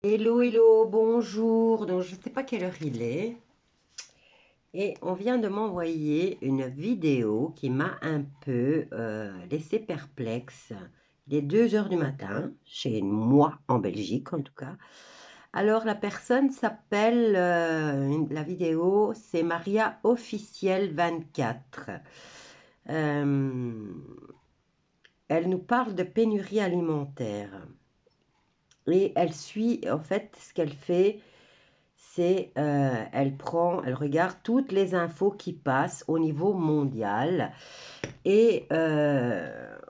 Hello, hello, bonjour. Donc, je ne sais pas quelle heure il est. Et on vient de m'envoyer une vidéo qui m'a un peu laissé perplexe. Il est 2 heures du matin, chez moi en Belgique en tout cas. Alors, la personne s'appelle, la vidéo, c'est Maria Officielle 24. Euh, Elle nous parle de pénurie alimentaire. Et elle suit, en fait, ce qu'elle fait, c'est elle regarde toutes les infos qui passent au niveau mondial et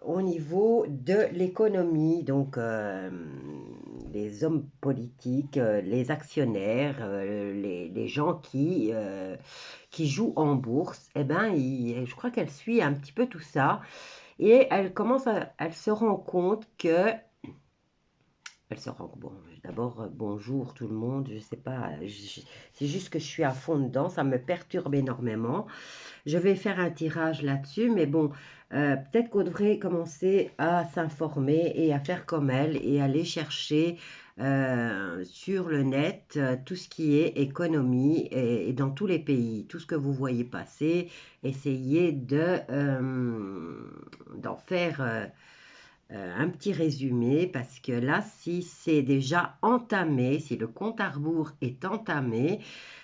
au niveau de l'économie, donc les hommes politiques, les actionnaires, les gens qui jouent en bourse, eh ben, je crois qu'elle suit un petit peu tout ça et elle se rend compte que elle se rend bon, d'abord, bonjour tout le monde, je sais pas, c'est juste que je suis à fond dedans, ça me perturbe énormément. Je vais faire un tirage là-dessus, mais bon, peut-être qu'on devrait commencer à s'informer et à faire comme elle et aller chercher sur le net tout ce qui est économie et dans tous les pays, tout ce que vous voyez passer, essayez d'en faire un petit résumé parce que là, si c'est déjà entamé, si le compte à rebours est entamé,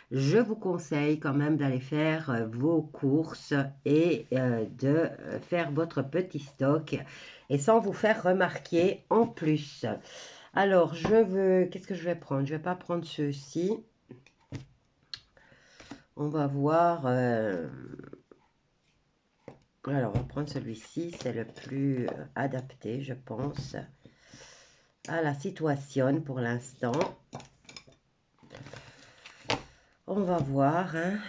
je vous conseille quand même d'aller faire vos courses et de faire votre petit stock et sans vous faire remarquer en plus. Alors, qu'est-ce que je vais prendre? Je ne vais pas prendre ceux-ci. On va voir. Alors, on va prendre celui-ci, c'est le plus adapté, je pense, à la situation pour l'instant. On va voir, hein.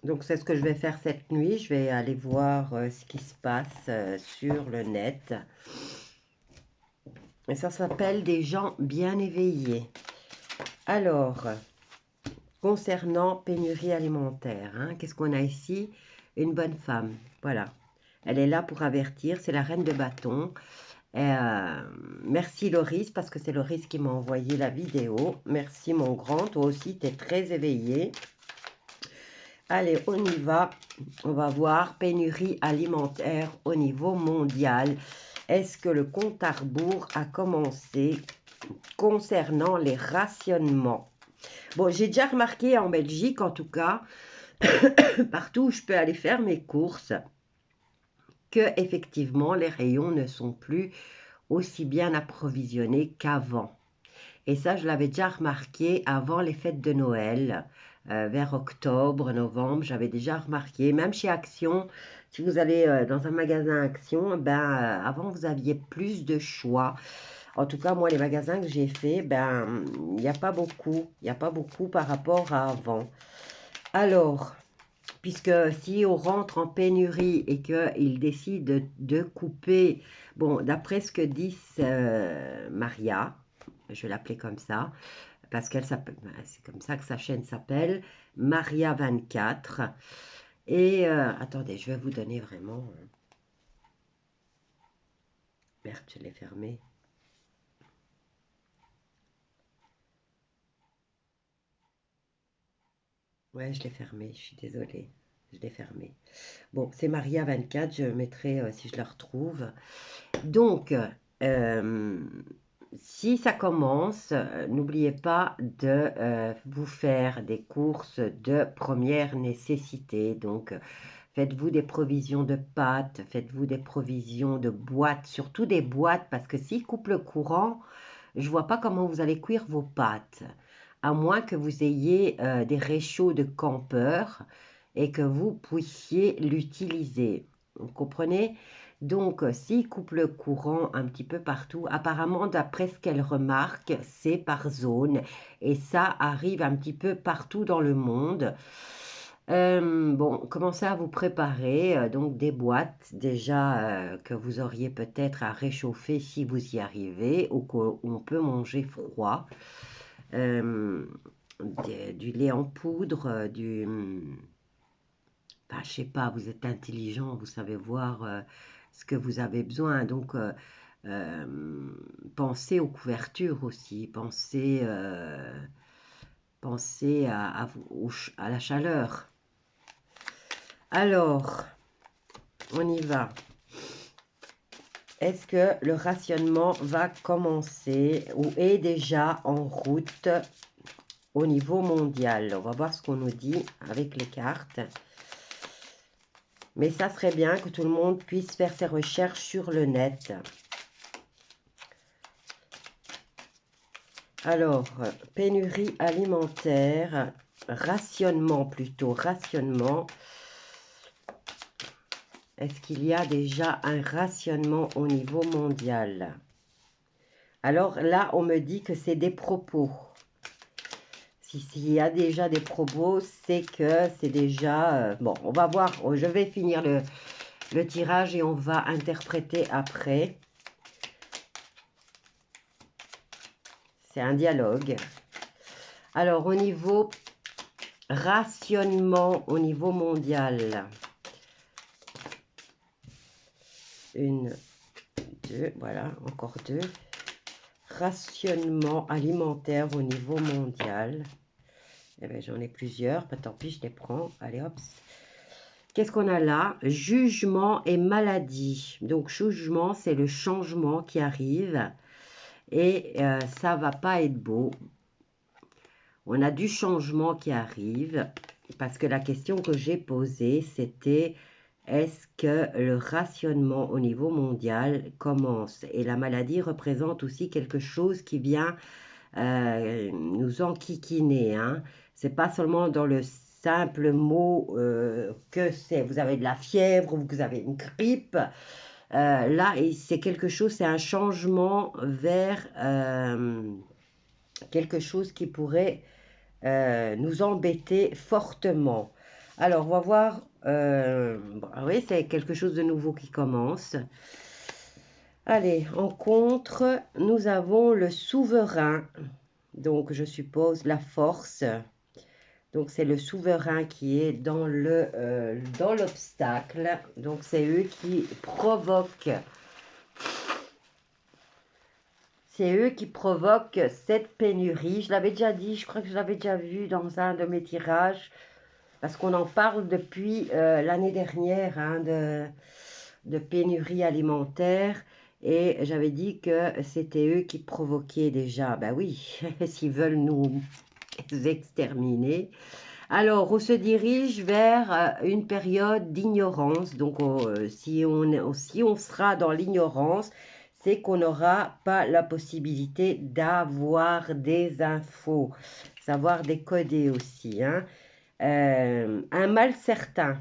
Donc, c'est ce que je vais faire cette nuit. Je vais aller voir ce qui se passe sur le net. Et ça s'appelle des gens bien éveillés. Alors, concernant pénurie alimentaire, hein, qu'est-ce qu'on a ici? Une bonne femme. Voilà. Elle est là pour avertir. C'est la reine de bâton. Merci Loris, parce que c'est Loris qui m'a envoyé la vidéo. Merci mon grand. Toi aussi, tu es très éveillé. Allez, on y va. On va voir pénurie alimentaire au niveau mondial. Est-ce que le compte à rebours a commencé concernant les rationnements? Bon, j'ai déjà remarqué en Belgique, en tout cas, partout où je peux aller faire mes courses, que effectivement les rayons ne sont plus aussi bien approvisionnés qu'avant. Et ça, je l'avais déjà remarqué avant les fêtes de Noël, vers octobre, novembre, j'avais déjà remarqué, même chez Action, si vous allez dans un magasin Action, avant vous aviez plus de choix. En tout cas, moi, les magasins que j'ai fait, il n'y a pas beaucoup, il n'y a pas beaucoup par rapport à avant. Alors, puisque si on rentre en pénurie et qu'ils décident de couper, bon, d'après ce que dit Maria, je vais l'appeler comme ça, parce qu'elle s'appelle, c'est comme ça que sa chaîne s'appelle, Maria 24. Et attendez, je vais vous donner vraiment. Merde, je l'ai fermé. Ouais, je l'ai fermé, je suis désolée. Je l'ai fermé. Bon, c'est Maria 24, je mettrai si je la retrouve. Donc, euh, si ça commence, n'oubliez pas de vous faire des courses de première nécessité. Donc, faites-vous des provisions de pâtes, faites-vous des provisions de boîtes, surtout des boîtes, parce que s'ils coupent le courant, je ne vois pas comment vous allez cuire vos pâtes, à moins que vous ayez des réchauds de campeur et que vous puissiez l'utiliser. Vous comprenez? Donc, s'ils coupent le courant un petit peu partout, apparemment, d'après ce qu'elle remarque, c'est par zone. Et ça arrive un petit peu partout dans le monde. Bon, commencez à vous préparer, donc des boîtes déjà que vous auriez peut-être à réchauffer si vous y arrivez ou qu'on peut manger froid. Euh, du lait en poudre, je sais pas, vous êtes intelligent, vous savez voir ce que vous avez besoin. Donc, pensez aux couvertures aussi, pensez à la chaleur. Alors, on y va. Est-ce que le rationnement va commencer ou est déjà en route au niveau mondial? On va voir ce qu'on nous dit avec les cartes. Mais ça serait bien que tout le monde puisse faire ses recherches sur le net. Alors, pénurie alimentaire, rationnement plutôt, rationnement. Est-ce qu'il y a déjà un rationnement au niveau mondial? Alors là, on me dit que c'est des propos. S'il y a déjà des propos, c'est que c'est déjà... bon, on va voir. Je vais finir le tirage et on va interpréter après. C'est un dialogue. Alors, au niveau rationnement, au niveau mondial... Une, deux, voilà, encore deux. Rationnement alimentaire au niveau mondial. Eh bien, j'en ai plusieurs, pas tant pis, je les prends. Allez, hop. Qu'est-ce qu'on a là? Jugement et maladie. Donc, jugement, c'est le changement qui arrive. Et ça va pas être beau. On a du changement qui arrive. Parce que la question que j'ai posée, c'était... Est-ce que le rationnement au niveau mondial commence? Et la maladie représente aussi quelque chose qui vient nous enquiquiner. Hein. Ce n'est pas seulement dans le simple mot que c'est vous avez de la fièvre ou vous avez une grippe. Là, c'est quelque chose, c'est un changement vers quelque chose qui pourrait nous embêter fortement. Alors, on va voir. Oui, c'est quelque chose de nouveau qui commence. Allez, en contre, nous avons le souverain. Donc, je suppose la force. Donc, c'est le souverain qui est dans l'obstacle. Donc, c'est eux qui provoquent. C'est eux qui provoquent cette pénurie. Je l'avais déjà dit, je crois que je l'avais déjà vu dans un de mes tirages. Parce qu'on en parle depuis l'année dernière hein, de pénurie alimentaire. Et j'avais dit que c'était eux qui provoquaient déjà. Ben oui, s'ils veulent nous exterminer. Alors, on se dirige vers une période d'ignorance. Donc, si on sera dans l'ignorance, c'est qu'on n'aura pas la possibilité d'avoir des infos. Savoir décoder aussi, hein. Un mal certain.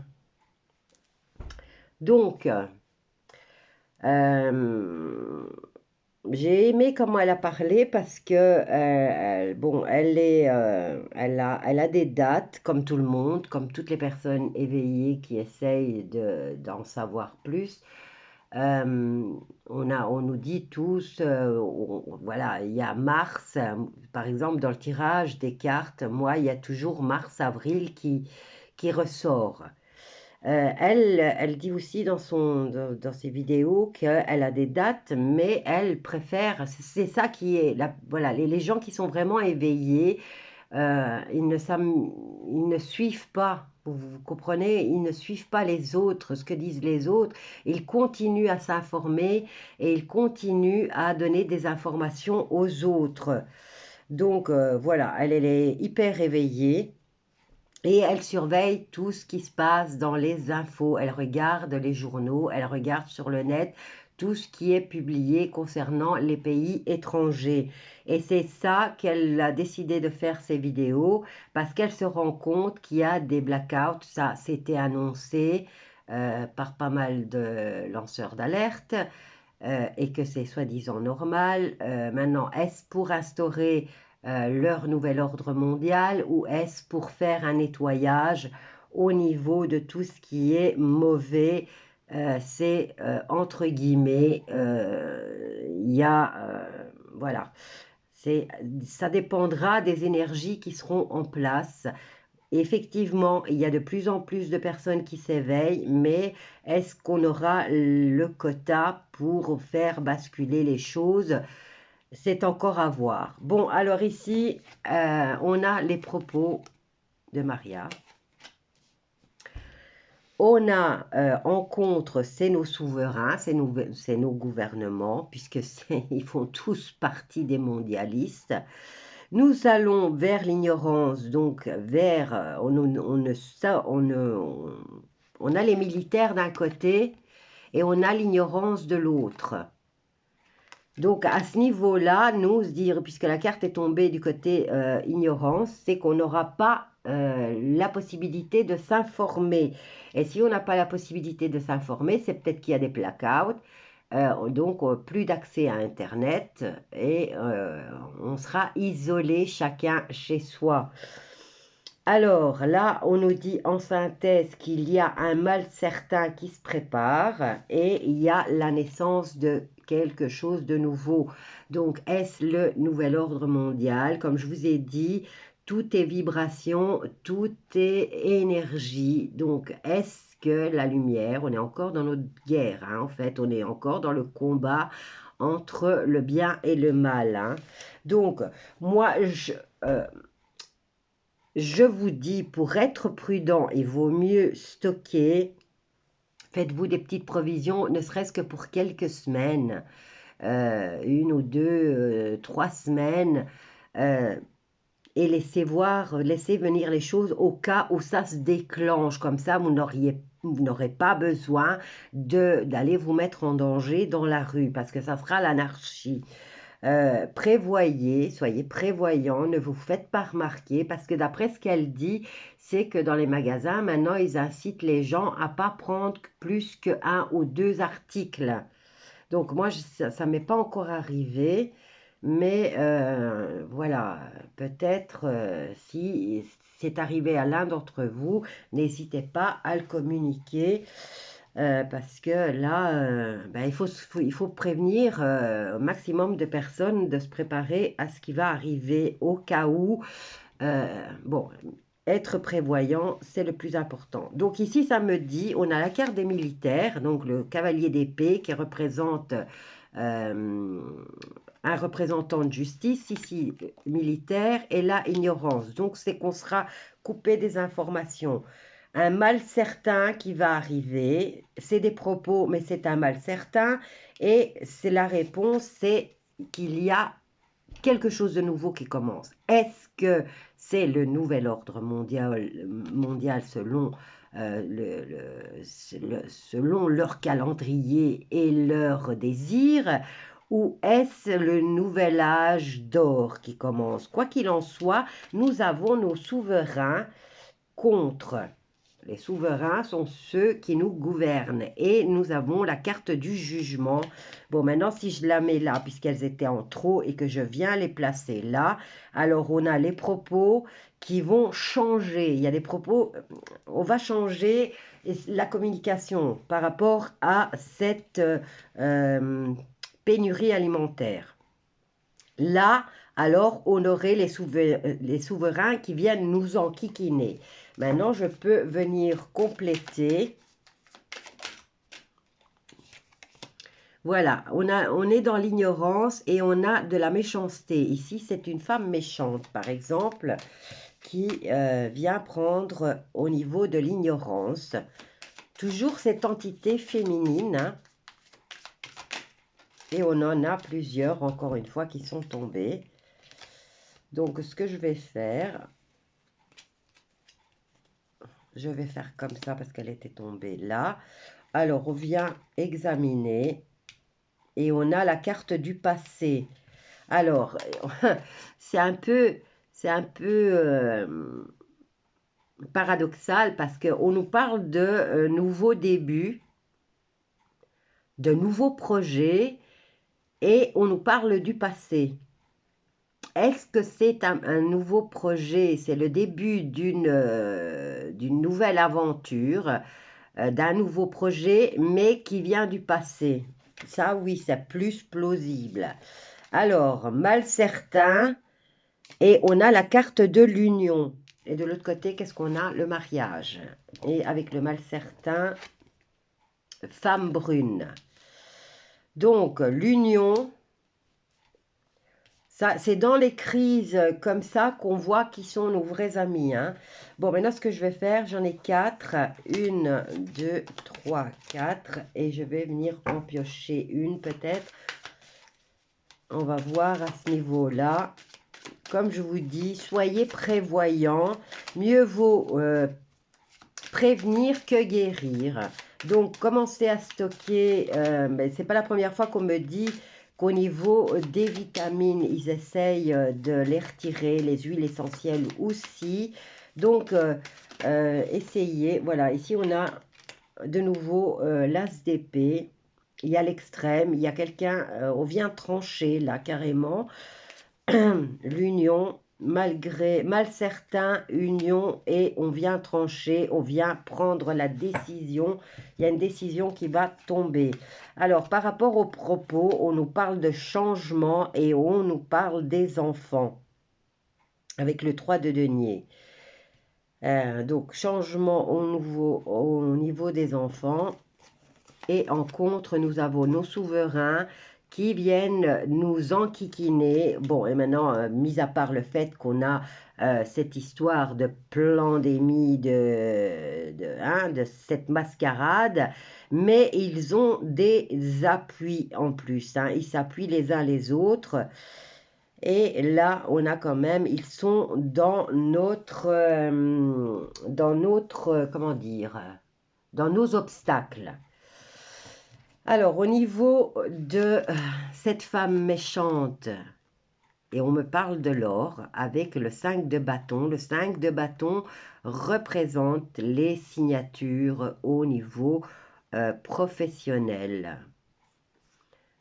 Donc, j'ai aimé comment elle a parlé parce que, bon, elle a des dates, comme tout le monde, comme toutes les personnes éveillées qui essayent d'en savoir plus. On nous dit tous, voilà, il y a Mars, par exemple, dans le tirage des cartes, moi, il y a toujours Mars-Avril qui ressort. Elle dit aussi dans ses vidéos qu'elle a des dates, mais elle préfère, c'est ça qui est, voilà, les gens qui sont vraiment éveillés, ils ne suivent pas, vous comprenez, ils ne suivent pas les autres, ce que disent les autres, ils continuent à s'informer et ils continuent à donner des informations aux autres. Donc voilà, elle est hyper éveillée. Et elle surveille tout ce qui se passe dans les infos. Elle regarde les journaux, elle regarde sur le net tout ce qui est publié concernant les pays étrangers. Et c'est ça qu'elle a décidé de faire ces vidéos parce qu'elle se rend compte qu'il y a des blackouts. Ça, c'était annoncé par pas mal de lanceurs d'alerte et que c'est soi-disant normal. Maintenant, est-ce pour instaurer leur nouvel ordre mondial ou est-ce pour faire un nettoyage au niveau de tout ce qui est mauvais? C'est entre guillemets, il y a, voilà, ça dépendra des énergies qui seront en place effectivement, il y a de plus en plus de personnes qui s'éveillent, mais est-ce qu'on aura le quota pour faire basculer les choses? C'est encore à voir. Bon, alors ici, on a les propos de Maria. On a en contre, c'est nos souverains, c'est nos gouvernements, puisque ils font tous partie des mondialistes. Nous allons vers l'ignorance, donc vers, on a les militaires d'un côté et on a l'ignorance de l'autre. Donc à ce niveau-là, nous dire, puisque la carte est tombée du côté ignorance, c'est qu'on n'aura pas la possibilité de s'informer. Et si on n'a pas la possibilité de s'informer, c'est peut-être qu'il y a des blackouts, donc plus d'accès à Internet et on sera isolé chacun chez soi. Alors là, on nous dit en synthèse qu'il y a un mal certain qui se prépare et il y a la naissance de quelque chose de nouveau. Donc, est-ce le nouvel ordre mondial? Comme je vous ai dit, tout est vibration, tout est énergie. Donc, est-ce que la lumière, on est encore dans notre guerre, hein, en fait, on est encore dans le combat entre le bien et le mal. Hein. Donc, moi, je vous dis, pour être prudent, il vaut mieux stocker. Faites-vous des petites provisions, ne serait-ce que pour quelques semaines, 1 ou 2, 3 semaines, et laissez venir les choses au cas où ça se déclenche. Comme ça, vous n'aurez pas besoin d'aller vous mettre en danger dans la rue, parce que ça sera l'anarchie. Prévoyez, soyez prévoyants, ne vous faites pas remarquer, parce que d'après ce qu'elle dit, c'est que dans les magasins, maintenant, ils incitent les gens à ne pas prendre plus que 1 ou 2 articles. Donc moi, ça ne m'est pas encore arrivé, mais voilà, peut-être si c'est arrivé à l'un d'entre vous, n'hésitez pas à le communiquer. Parce que là, il faut prévenir au maximum de personnes de se préparer à ce qui va arriver au cas où. Bon, être prévoyant, c'est le plus important. Donc ici, ça me dit, on a la carte des militaires, donc le cavalier d'épée qui représente un représentant de justice, ici militaire, et là ignorance. Donc c'est qu'on sera coupé des informations. Un mal certain qui va arriver, c'est des propos, mais c'est un mal certain, et c'est la réponse, c'est qu'il y a quelque chose de nouveau qui commence. Est-ce que c'est le nouvel ordre mondial selon, selon leur calendrier et leurs désirs, ou est-ce le nouvel âge d'or qui commence? Quoi qu'il en soit, nous avons nos souverains contre. Les souverains sont ceux qui nous gouvernent et nous avons la carte du jugement. Bon, maintenant, si je la mets là, puisqu'elles étaient en trop et que je viens les placer là, alors on a les propos qui vont changer. Il y a des propos, on va changer la communication par rapport à cette pénurie alimentaire. Là, alors, on aurait les souverains qui viennent nous enquiquiner. Maintenant, je peux venir compléter. Voilà, on est dans l'ignorance et on a de la méchanceté. Ici, c'est une femme méchante, par exemple, qui vient prendre au niveau de l'ignorance. Toujours cette entité féminine. Hein. Et on en a plusieurs, encore une fois, qui sont tombés. Donc, ce que je vais faire, je vais faire comme ça parce qu'elle était tombée là. Alors, on vient examiner et on a la carte du passé. Alors, c'est un peu paradoxal parce qu'on nous parle de nouveaux débuts, de nouveaux projets et on nous parle du passé. Est-ce que c'est un nouveau projet? C'est le début d'une nouvelle aventure, d'un nouveau projet, mais qui vient du passé. Ça, oui, c'est plus plausible. Alors, mal certain, et on a la carte de l'union. Et de l'autre côté, qu'est-ce qu'on a? Le mariage. Et avec le mal certain, femme brune. Donc, l'union, ça, c'est dans les crises comme ça qu'on voit qui sont nos vrais amis. Hein. Bon, maintenant, ce que je vais faire, j'en ai 4. 1, 2, 3, 4. Et je vais venir en piocher une peut-être. On va voir à ce niveau-là. Comme je vous dis, soyez prévoyants. Mieux vaut prévenir que guérir. Donc, commencez à stocker. Ben, c'est pas la première fois qu'on me dit qu'au niveau des vitamines, ils essayent de les retirer, les huiles essentielles aussi. Donc, essayez. Voilà, ici, on a de nouveau l'as d'épée. Il y a l'extrême, il y a quelqu'un, on vient trancher là carrément. L'union, malgré, mal certain, union, et on vient trancher, on vient prendre la décision. Il y a une décision qui va tomber. Alors, par rapport aux propos, on nous parle de changement et on nous parle des enfants. Avec le 3 de denier. Donc, changement au niveau des enfants. Et en contre, nous avons nos souverains qui viennent nous enquiquiner. Bon, et maintenant, mis à part le fait qu'on a cette histoire de pandémie, de cette mascarade, mais ils ont des appuis en plus. Hein. Ils s'appuient les uns les autres. Et là, on a quand même, ils sont dans notre comment dire, dans nos obstacles. Alors, au niveau de cette femme méchante, et on me parle de l'or avec le 5 de bâton. Le 5 de bâton représente les signatures au niveau professionnel.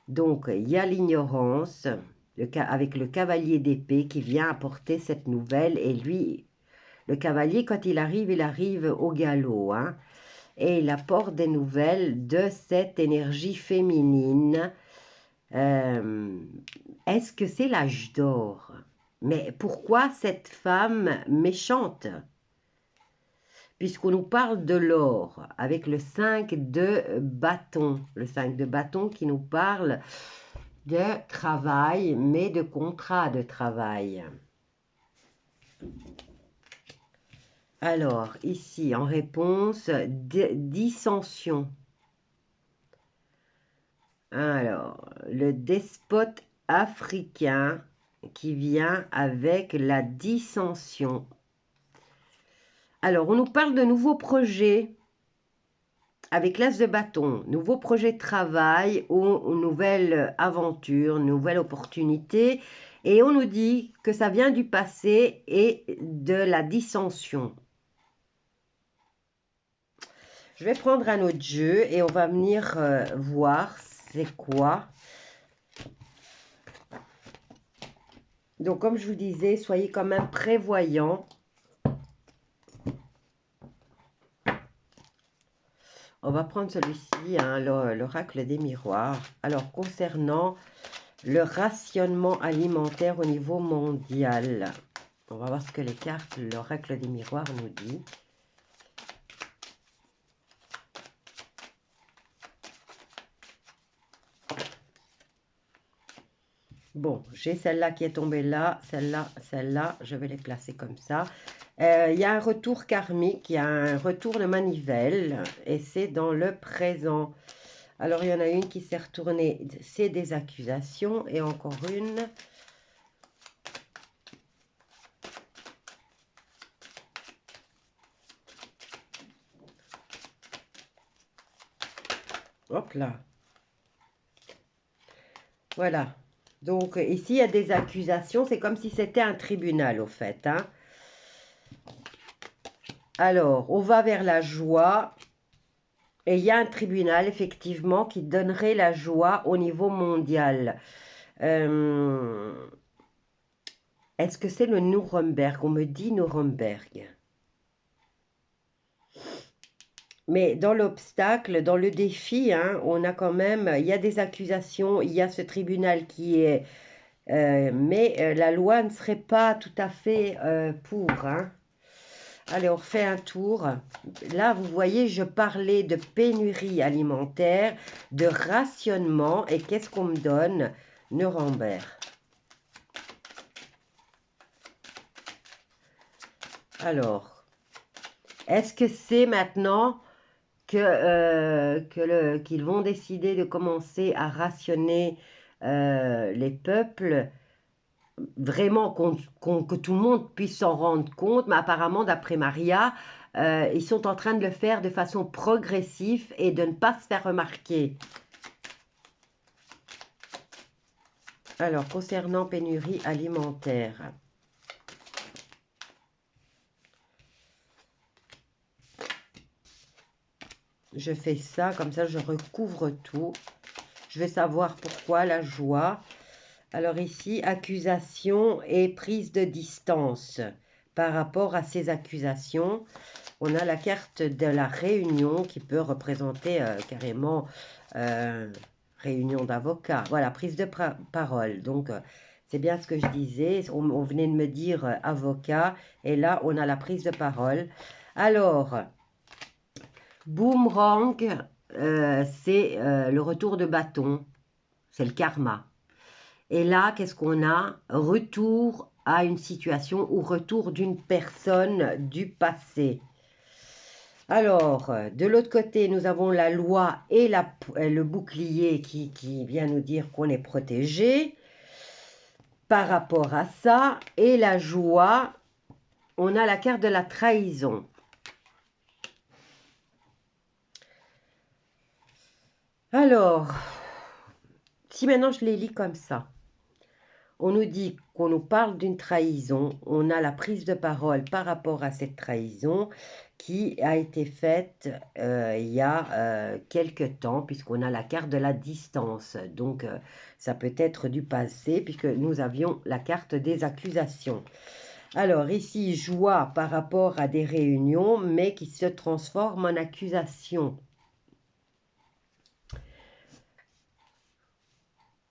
Donc, il y a l'ignorance avec le cavalier d'épée qui vient apporter cette nouvelle. Et lui, le cavalier, quand il arrive au galop, hein. Et il apporte des nouvelles de cette énergie féminine. Est-ce que c'est l'âge d'or? Mais pourquoi cette femme méchante? Puisqu'on nous parle de l'or, avec le 5 de bâton. Le 5 de bâton qui nous parle de travail, mais de contrat de travail. Alors, ici, en réponse, dissension. Alors, le despote africain qui vient avec la dissension. Alors, on nous parle de nouveaux projets avec l'as de bâton, nouveaux projets de travail ou nouvelles aventures, nouvelles opportunités. Et on nous dit que ça vient du passé et de la dissension. Je vais prendre un autre jeu et on va venir voir c'est quoi. Donc, comme je vous disais, soyez quand même prévoyants. On va prendre celui-ci, hein, l'oracle des miroirs. Alors, concernant le rationnement alimentaire au niveau mondial, on va voir ce que les cartes, l'oracle des miroirs nous dit. Bon, j'ai celle-là qui est tombée là, celle-là, je vais les placer comme ça. Il y a un retour karmique, il y a un retour de manivelle, et c'est dans le présent. Alors, il y en a une qui s'est retournée, c'est des accusations, et encore une. Hop là. Voilà. Donc, ici, il y a des accusations. C'est comme si c'était un tribunal, au fait. Hein. Alors, on va vers la joie. Et il y a un tribunal, effectivement, qui donnerait la joie au niveau mondial. Est-ce que c'est le Nuremberg? On me dit Nuremberg. Mais dans l'obstacle, dans le défi, hein, on a quand même, il y a des accusations, il y a ce tribunal qui est... mais la loi ne serait pas tout à fait pour. Hein. Allez, on refait un tour. Là, vous voyez, je parlais de pénurie alimentaire, de rationnement. Et qu'est-ce qu'on me donne? Nuremberg. Alors, est-ce que c'est maintenant qu'ils vont décider de commencer à rationner les peuples, vraiment que tout le monde puisse s'en rendre compte, mais apparemment, d'après Maria, ils sont en train de le faire de façon progressive et de ne pas se faire remarquer. Alors, concernant pénurie alimentaire. Je fais ça, comme ça je recouvre tout. Je vais savoir pourquoi la joie. Alors ici, accusation et prise de distance. Par rapport à ces accusations, on a la carte de la réunion qui peut représenter carrément réunion d'avocats. Voilà, prise de parole. Donc, c'est bien ce que je disais. On venait de me dire avocat. Et là, on a la prise de parole. Alors, boomerang, c'est le retour de bâton. C'est le karma. Et là, qu'est-ce qu'on a? Retour à une situation ou retour d'une personne du passé. Alors, de l'autre côté, nous avons la loi et le bouclier qui vient nous dire qu'on est protégé par rapport à ça. Et la joie, on a la carte de la trahison. Alors, si maintenant je les lis comme ça, on nous dit qu'on nous parle d'une trahison, on a la prise de parole par rapport à cette trahison qui a été faite il y a quelque temps, puisqu'on a la carte de la distance. Donc, ça peut être du passé, puisque nous avions la carte des accusations. Alors, ici, joie par rapport à des réunions, mais qui se transforment en accusation.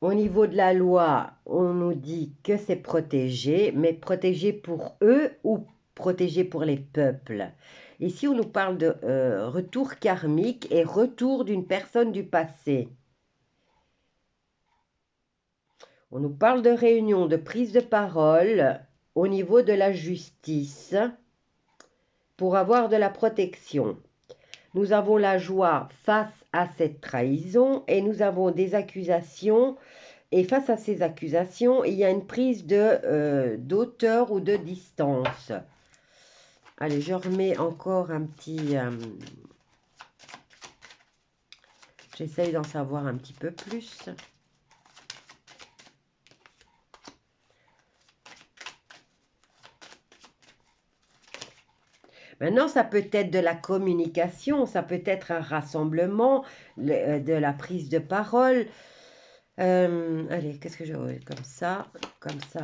Au niveau de la loi, on nous dit que c'est protégé, mais protégé pour eux ou protégé pour les peuples. Ici, on nous parle de retour karmique et retour d'une personne du passé. On nous parle de réunion, de prise de parole au niveau de la justice pour avoir de la protection. Nous avons la joie face à cette trahison et nous avons des accusations. Et face à ces accusations, il y a une prise d'auteur ou de distance. Allez, je remets encore un petit... J'essaye d'en savoir un petit peu plus. Maintenant, ça peut être de la communication, ça peut être un rassemblement, de la prise de parole. Allez, qu'est-ce que j'aurais? Comme ça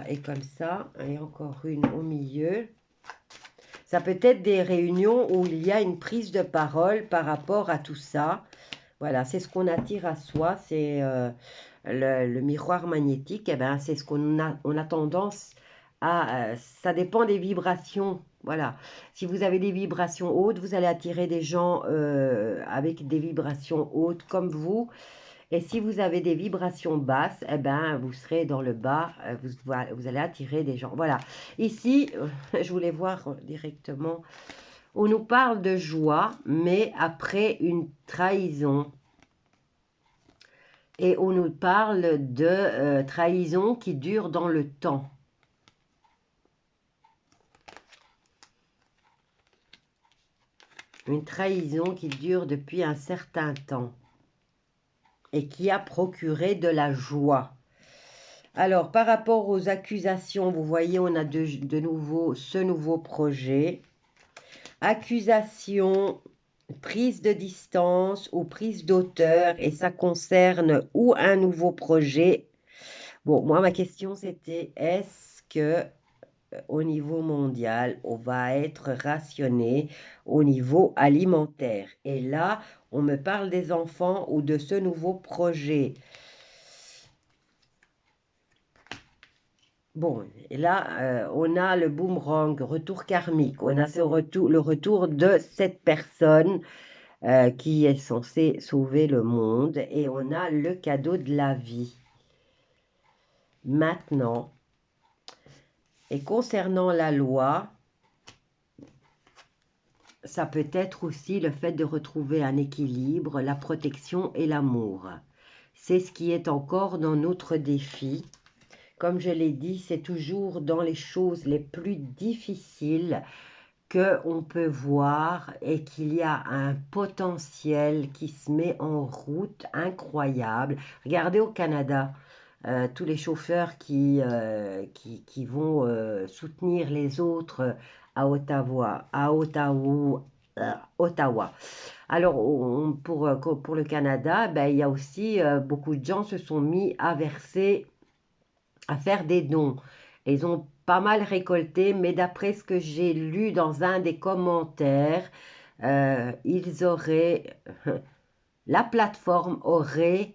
et comme ça. Et encore une au milieu. Ça peut être des réunions où il y a une prise de parole par rapport à tout ça. Voilà, c'est ce qu'on attire à soi, c'est le miroir magnétique. Eh ben, c'est ce qu'on a tendance à... ça dépend des vibrations. Voilà, si vous avez des vibrations hautes, vous allez attirer des gens avec des vibrations hautes comme vous. Et si vous avez des vibrations basses, eh ben, vous serez dans le bas, vous allez attirer des gens. Voilà, ici, je voulais voir directement... On nous parle de joie, mais après une trahison. Et on nous parle de trahison qui dure dans le temps. Une trahison qui dure depuis un certain temps. Et qui a procuré de la joie. Alors, par rapport aux accusations, vous voyez, on a de nouveau ce nouveau projet. Accusation, prise de distance ou prise d'auteur, et ça concerne ou un nouveau projet. Bon, moi, ma question, c'était, est-ce que au niveau mondial, on va être rationné au niveau alimentaire? Et là, on me parle des enfants ou de ce nouveau projet. Bon, et là, on a le boomerang, retour karmique. On a le retour de cette personne qui est censée sauver le monde. Et on a le cadeau de la vie. Maintenant, et concernant la loi, ça peut être aussi le fait de retrouver un équilibre, la protection et l'amour. C'est ce qui est encore dans notre défi. Comme je l'ai dit, c'est toujours dans les choses les plus difficiles qu'on peut voir et qu'il y a un potentiel qui se met en route incroyable. Regardez au Canada, tous les chauffeurs qui vont soutenir les autres à Ottawa. Alors, pour le Canada, ben, il y a aussi beaucoup de gens se sont mis à verser, à faire des dons. Ils ont pas mal récolté, mais d'après ce que j'ai lu dans un des commentaires, ils auraient, la plateforme aurait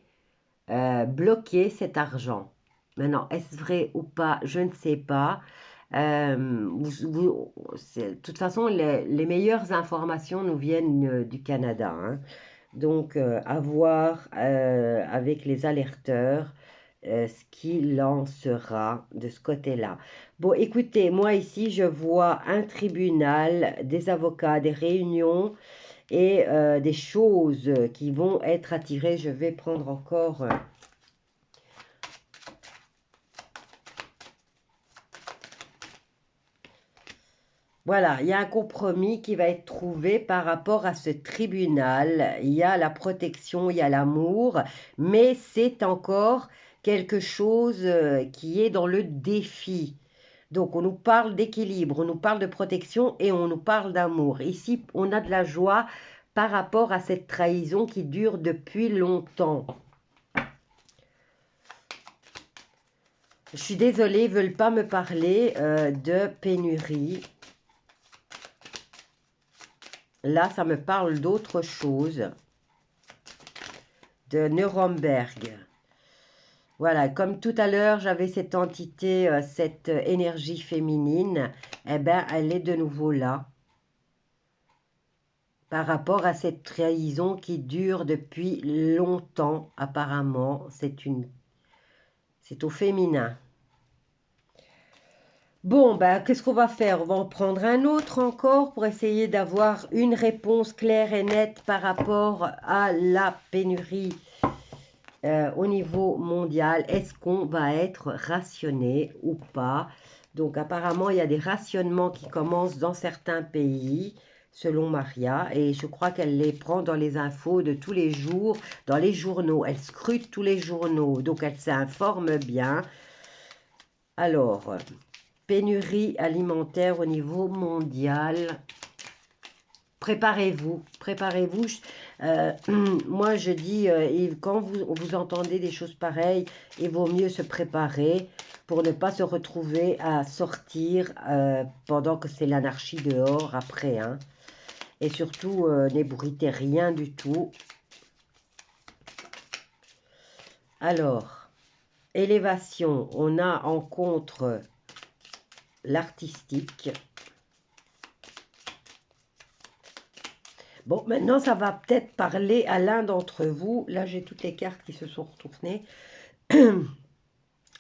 bloqué cet argent. Maintenant, est-ce vrai ou pas? Je ne sais pas. De toute façon, les meilleures informations nous viennent du Canada, hein. Donc, à voir avec les alerteurs ce qu'il en sera de ce côté-là. Bon, écoutez, moi ici, je vois un tribunal, des avocats, des réunions et des choses qui vont être attirées. Je vais prendre encore... Voilà, il y a un compromis qui va être trouvé par rapport à ce tribunal. Il y a la protection, il y a l'amour, mais c'est encore quelque chose qui est dans le défi. Donc, on nous parle d'équilibre, on nous parle de protection et on nous parle d'amour. Ici, on a de la joie par rapport à cette trahison qui dure depuis longtemps. Je suis désolée, ils ne veulent pas me parler de pénurie. Là, ça me parle d'autre chose, de Nuremberg. Voilà, comme tout à l'heure, j'avais cette entité, cette énergie féminine, eh bien, elle est de nouveau là. Par rapport à cette trahison qui dure depuis longtemps, apparemment, c'est au féminin. Bon, ben, qu'est-ce qu'on va faire? On va en prendre un autre encore pour essayer d'avoir une réponse claire et nette par rapport à la pénurie au niveau mondial. Est-ce qu'on va être rationné ou pas? Donc, apparemment, il y a des rationnements qui commencent dans certains pays, selon Maria, et je crois qu'elle les prend dans les infos de tous les jours, dans les journaux. Elle scrute tous les journaux, donc elle s'informe bien. Alors, pénurie alimentaire au niveau mondial. Préparez-vous, préparez-vous. Moi, je dis, quand vous entendez des choses pareilles, il vaut mieux se préparer pour ne pas se retrouver à sortir pendant que c'est l'anarchie dehors après, hein. Et surtout, n'ébruitez rien du tout. Alors, élévation, on a en contre l'artistique. Bon, maintenant, ça va peut-être parler à l'un d'entre vous. Là, j'ai toutes les cartes qui se sont retournées.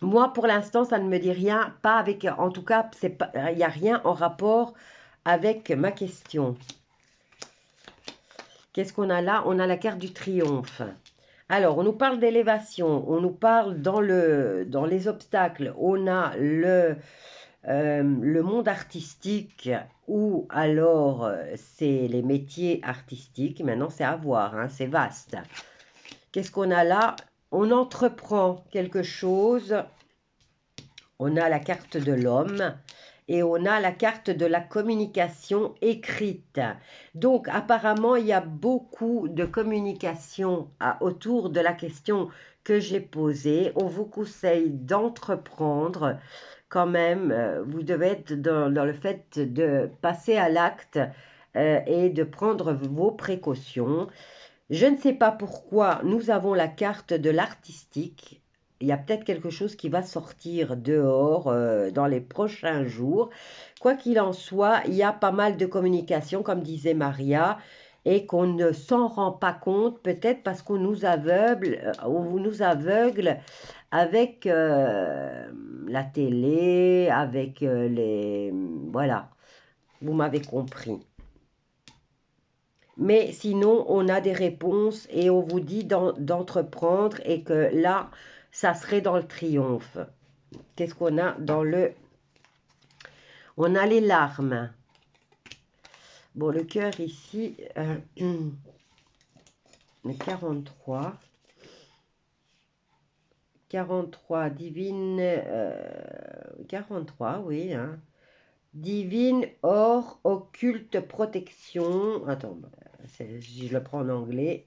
Moi, pour l'instant, ça ne me dit rien. Pas avec, en tout cas, il n'y a rien en rapport avec ma question. Qu'est-ce qu'on a là? On a la carte du triomphe. Alors, on nous parle d'élévation. On nous parle dans les obstacles. On a le monde artistique ou alors c'est les métiers artistiques. Maintenant, c'est à voir, hein, c'est vaste. Qu'est-ce qu'on a là? On entreprend quelque chose. On a la carte de l'homme et on a la carte de la communication écrite. Donc, apparemment, il y a beaucoup de communication autour de la question que j'ai posée. On vous conseille d'entreprendre quand même. Vous devez être dans le fait de passer à l'acte et de prendre vos précautions. Je ne sais pas pourquoi nous avons la carte de l'artistique. il y a peut-être quelque chose qui va sortir dehors dans les prochains jours. Quoi qu'il en soit, il y a pas mal de communication, comme disait Maria, et qu'on ne s'en rend pas compte, peut-être parce qu'on nous aveugle avec la télé, avec les... Voilà, vous m'avez compris. Mais sinon, on a des réponses et on vous dit d'entreprendre et que là, ça serait dans le triomphe. Qu'est-ce qu'on a dans le... On a les larmes. Bon, le cœur ici, le 43. 43, divine... 43, oui, hein. Divine, or, occulte, protection. Attends, je le prends en anglais.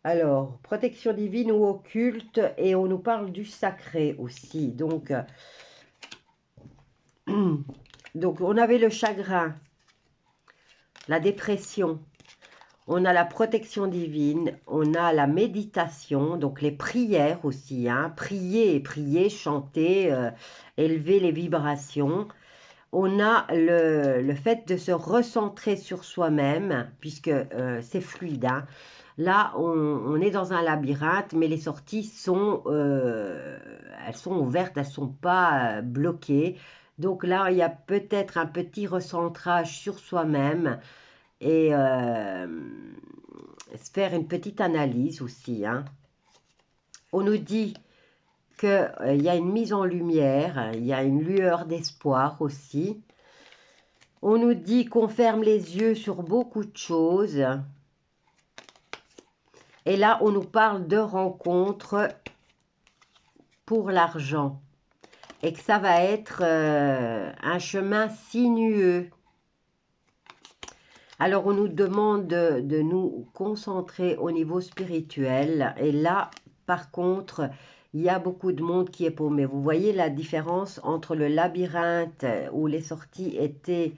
Alors, protection divine ou occulte, et on nous parle du sacré aussi. Donc, donc on avait le chagrin, la dépression, on a la protection divine, on a la méditation, donc les prières aussi, hein, prier et prier, chanter, élever les vibrations. On a le fait de se recentrer sur soi-même, puisque c'est fluide, hein. Là, on est dans un labyrinthe, mais les sorties sont, elles sont ouvertes, elles ne sont pas bloquées. Donc là, il y a peut-être un petit recentrage sur soi-même et se faire une petite analyse aussi, hein. On nous dit qu'il y a une mise en lumière, il y a une lueur d'espoir aussi. On nous dit qu'on ferme les yeux sur beaucoup de choses. Et là, on nous parle de rencontres pour l'argent. Et que ça va être un chemin sinueux. Alors, on nous demande de nous concentrer au niveau spirituel. Et là, par contre, il y a beaucoup de monde qui est paumé. Vous voyez la différence entre le labyrinthe où les sorties étaient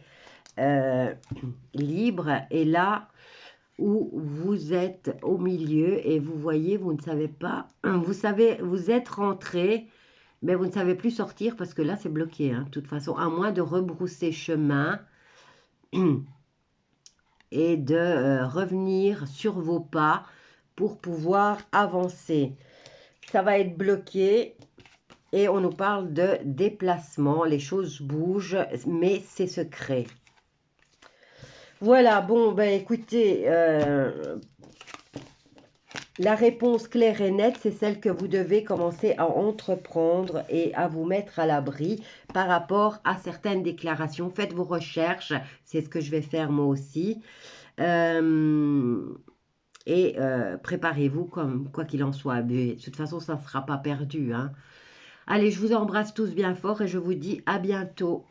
libres et là où vous êtes au milieu et vous voyez, vous ne savez pas, vous êtes rentré, mais vous ne savez plus sortir parce que là, c'est bloqué, hein, de toute façon, à moins de rebrousser chemin et de revenir sur vos pas pour pouvoir avancer. Ça va être bloqué et on nous parle de déplacement, les choses bougent, mais c'est secret. Voilà, bon, ben écoutez, la réponse claire et nette, c'est celle que vous devez commencer à entreprendre et à vous mettre à l'abri par rapport à certaines déclarations. Faites vos recherches, c'est ce que je vais faire moi aussi. Préparez-vous comme quoi qu'il en soit. Mais de toute façon, ça ne sera pas perdu, hein. Allez, je vous embrasse tous bien fort et je vous dis à bientôt.